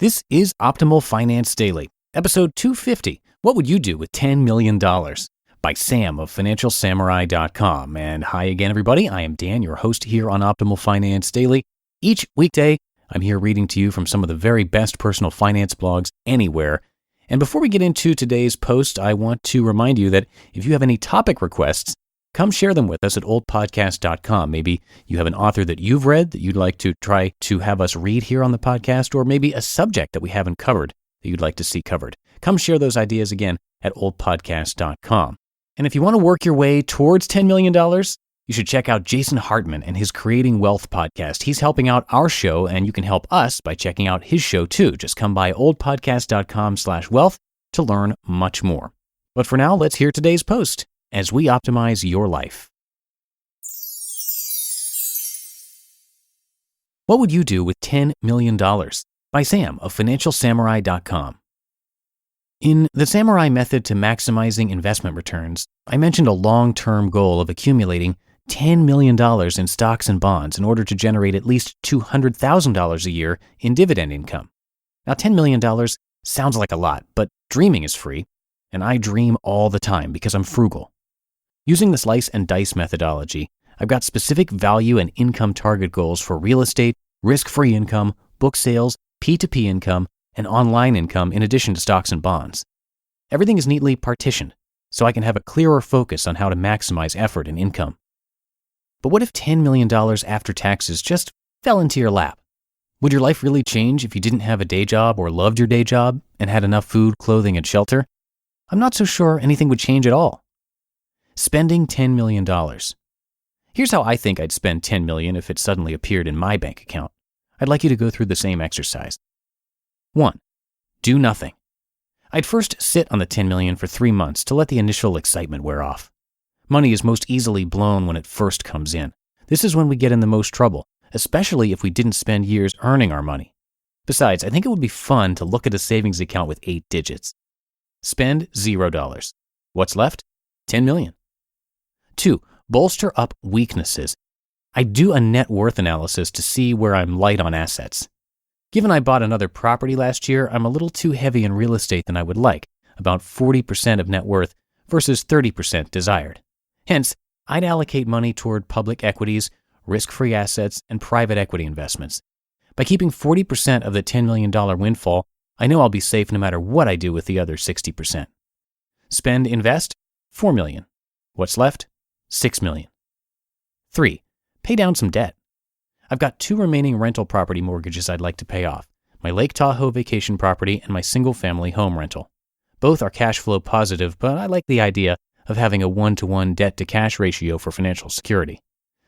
This is Optimal Finance Daily, episode 250. What would you do with $10 million? By Sam of FinancialSamurai.com. And hi again, everybody. I am Dan, your host here on Optimal Finance Daily. Each weekday, I'm here reading to you from some of the very best personal finance blogs anywhere. And before we get into today's post, I want to remind you that if you have any topic requests, come share them with us at oldpodcast.com. Maybe you have an author that you've read that you'd like to try to have us read here on the podcast, or maybe a subject that we haven't covered that you'd like to see covered. Come share those ideas again at oldpodcast.com. And if you want to work your way towards $10 million, you should check out Jason Hartman and his Creating Wealth podcast. He's helping out our show, and you can help us by checking out his show too. Just come by oldpodcast.com/wealth to learn much more. But for now, let's hear today's post as we optimize your life. What would you do with $10 million? By Sam of FinancialSamurai.com. In the Samurai Method to Maximizing Investment Returns, I mentioned a long-term goal of accumulating $10 million in stocks and bonds in order to generate at least $200,000 a year in dividend income. Now, $10 million sounds like a lot, but dreaming is free, and I dream all the time because I'm frugal. Using the slice and dice methodology, I've got specific value and income target goals for real estate, risk-free income, book sales, P2P income, and online income in addition to stocks and bonds. Everything is neatly partitioned, so I can have a clearer focus on how to maximize effort and income. But what if $10 million after taxes just fell into your lap? Would your life really change if you didn't have a day job or loved your day job and had enough food, clothing, and shelter? I'm not so sure anything would change at all. Spending $10 million. Here's how I think I'd spend $10 million if it suddenly appeared in my bank account. I'd like you to go through the same exercise. 1. Do nothing. I'd first sit on the $10 million for 3 months to let the initial excitement wear off. Money is most easily blown when it first comes in. This is when we get in the most trouble, especially if we didn't spend years earning our money. Besides, I think it would be fun to look at a savings account with 8 digits. Spend $0. What's left? $10 million. 2. Bolster up weaknesses. I do a net worth analysis to see where I'm light on assets. Given I bought another property last year, I'm a little too heavy in real estate than I would like, about 40% of net worth versus 30% desired. Hence, I'd allocate money toward public equities, risk-free assets, and private equity investments. By keeping 40% of the $10 million windfall, I know I'll be safe no matter what I do with the other 60%. Invest, $4 million. What's left? $6 million. 3. Pay down some debt. I've got 2 remaining rental property mortgages I'd like to pay off, my Lake Tahoe vacation property and my single-family home rental. Both are cash flow positive, but I like the idea of having a 1-to-1 debt-to-cash ratio for financial security.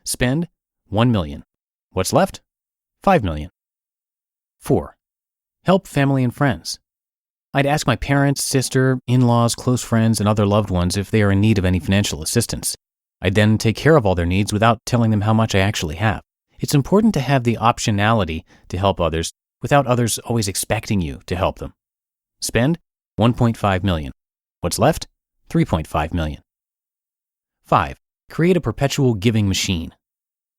Spend $1 million. What's left? $5 million. 4. Help family and friends. I'd ask my parents, sister, in-laws, close friends, and other loved ones if they are in need of any financial assistance. I'd then take care of all their needs without telling them how much I actually have. It's important to have the optionality to help others without others always expecting you to help them. Spend $1.5 million. What's left? $3.5 million. 5. Create a perpetual giving machine.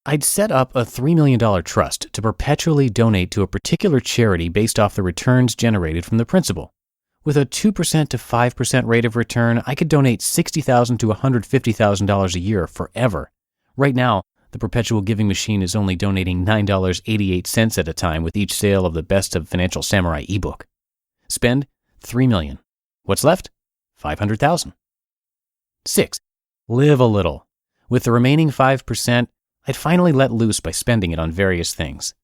I'd set up a $3 million trust to perpetually donate to a particular charity based off the returns generated from the principal. With a 2% to 5% rate of return, I could donate $60,000 to $150,000 a year forever. Right now, the perpetual giving machine is only donating $9.88 at a time with each sale of the Best of Financial Samurai ebook. Spend $3 million. What's left? $500,000. 6. Live a little. With the remaining 5%, I'd finally let loose by spending it on various things.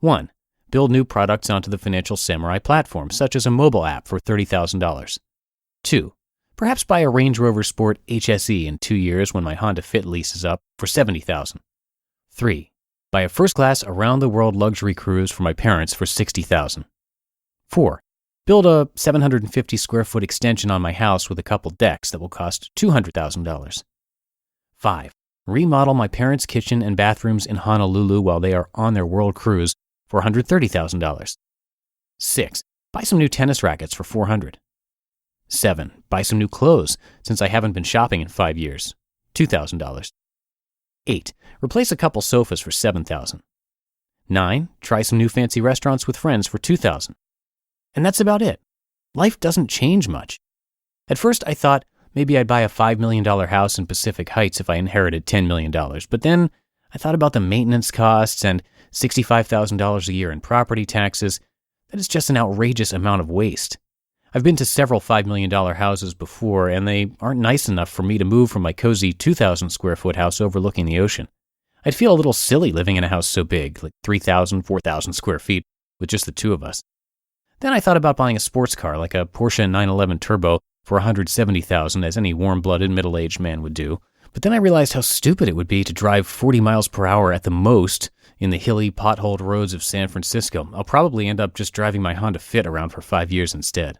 1. Build new products onto the Financial Samurai platform, such as a mobile app for $30,000. 2. Perhaps buy a Range Rover Sport HSE in 2 years when my Honda Fit lease is up for $70,000. 3. Buy a first-class around-the-world luxury cruise for my parents for $60,000. 4. Build a 750-square-foot extension on my house with a couple decks that will cost $200,000. 5. Remodel my parents' kitchen and bathrooms in Honolulu while they are on their world cruise for $130,000. 6. Buy some new tennis rackets for $400. 7. Buy some new clothes, since I haven't been shopping in 5 years. $2,000. 8. Replace a couple sofas for $7,000. 9. Try some new fancy restaurants with friends for $2,000. And that's about it. Life doesn't change much. At first, I thought maybe I'd buy a $5 million house in Pacific Heights if I inherited $10 million. But then I thought about the maintenance costs and $65,000 a year in property taxes. That is just an outrageous amount of waste. I've been to several $5 million houses before, and they aren't nice enough for me to move from my cozy 2,000 square foot house overlooking the ocean. I'd feel a little silly living in a house so big, like 3,000, 4,000 square feet, with just the two of us. Then I thought about buying a sports car like a Porsche 911 Turbo for $170,000, as any warm-blooded middle-aged man would do. But then I realized how stupid it would be to drive 40 miles per hour at the most in the hilly, potholed roads of San Francisco. I'll probably end up just driving my Honda Fit around for 5 years instead.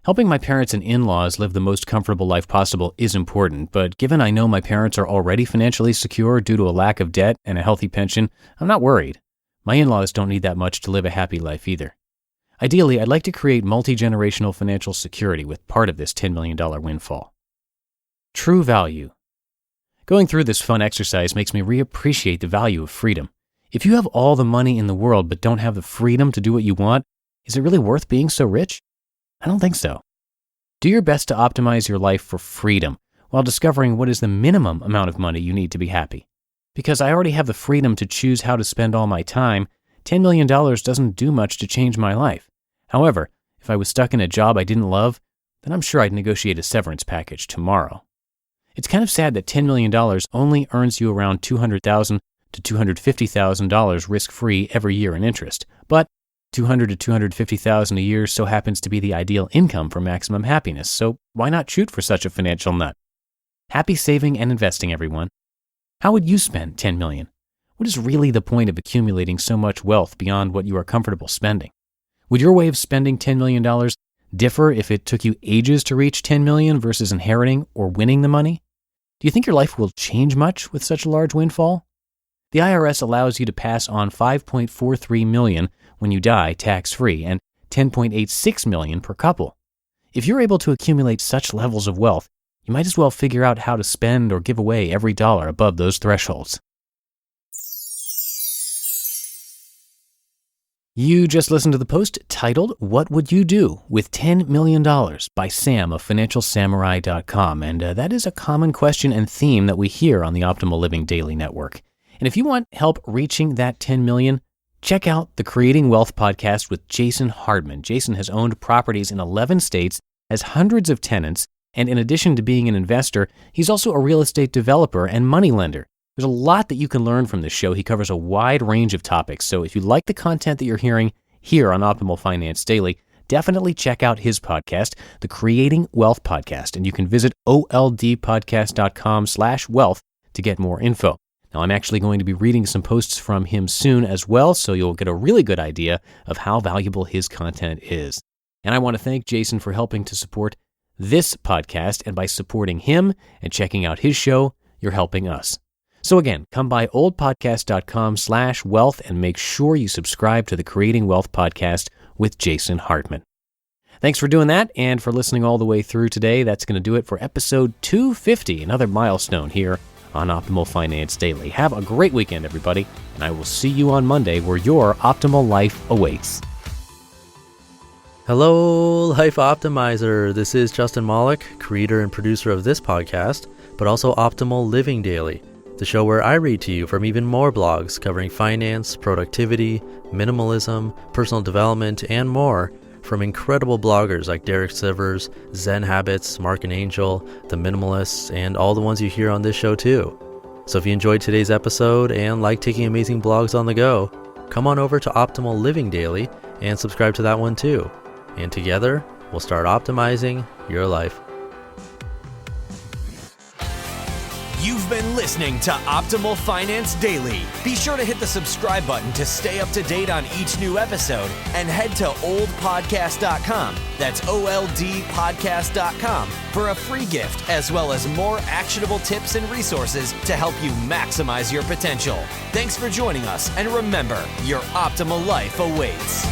Helping my parents and in-laws live the most comfortable life possible is important, but given I know my parents are already financially secure due to a lack of debt and a healthy pension, I'm not worried. My in-laws don't need that much to live a happy life either. Ideally, I'd like to create multi-generational financial security with part of this $10 million windfall. True value. Going through this fun exercise makes me reappreciate the value of freedom. If you have all the money in the world but don't have the freedom to do what you want, is it really worth being so rich? I don't think so. Do your best to optimize your life for freedom while discovering what is the minimum amount of money you need to be happy. Because I already have the freedom to choose how to spend all my time, $10 million doesn't do much to change my life. However, if I was stuck in a job I didn't love, then I'm sure I'd negotiate a severance package tomorrow. It's kind of sad that $10 million only earns you around $200,000 to $250,000 risk-free every year in interest, but $200,000 to $250,000 a year so happens to be the ideal income for maximum happiness, so why not shoot for such a financial nut? Happy saving and investing, everyone. How would you spend $10 million? What is really the point of accumulating so much wealth beyond what you are comfortable spending? Would your way of spending $10 million differ if it took you ages to reach $10 million versus inheriting or winning the money? Do you think your life will change much with such a large windfall? The IRS allows you to pass on $5.43 million when you die tax-free and $10.86 million per couple. If you're able to accumulate such levels of wealth, you might as well figure out how to spend or give away every dollar above those thresholds. You just listened to the post titled, "What Would You Do with $10 Million" by Sam of FinancialSamurai.com, and that is a common question and theme that we hear on the Optimal Living Daily Network. And if you want help reaching that $10 million, check out the Creating Wealth podcast with Jason Hardman. Jason has owned properties in 11 states, has hundreds of tenants, and in addition to being an investor, he's also a real estate developer and moneylender. There's a lot that you can learn from this show. He covers a wide range of topics, so if you like the content that you're hearing here on Optimal Finance Daily, definitely check out his podcast, the Creating Wealth podcast, and you can visit oldpodcast.com/wealth to get more info. Now, I'm actually going to be reading some posts from him soon as well, so you'll get a really good idea of how valuable his content is. And I want to thank Jason for helping to support this podcast, and by supporting him and checking out his show, you're helping us. So again, come by oldpodcast.com/wealth and make sure you subscribe to the Creating Wealth podcast with Jason Hartman. Thanks for doing that and for listening all the way through today. That's going to do it for episode 250, another milestone here on Optimal Finance Daily. Have a great weekend, everybody, and I will see you on Monday where your optimal life awaits. Hello, Life Optimizer. This is Justin Malik, creator and producer of this podcast, but also Optimal Living Daily, the show where I read to you from even more blogs covering finance, productivity, minimalism, personal development, and more from incredible bloggers like Derek Sivers, Zen Habits, Mark and Angel, The Minimalists, and all the ones you hear on this show too. So if you enjoyed today's episode and like taking amazing blogs on the go, come on over to Optimal Living Daily and subscribe to that one too. And together, we'll start optimizing your life. You've been listening to Optimal Finance Daily. Be sure to hit the subscribe button to stay up to date on each new episode and head to oldpodcast.com. That's OLDpodcast.com for a free gift as well as more actionable tips and resources to help you maximize your potential. Thanks for joining us, and remember, your optimal life awaits.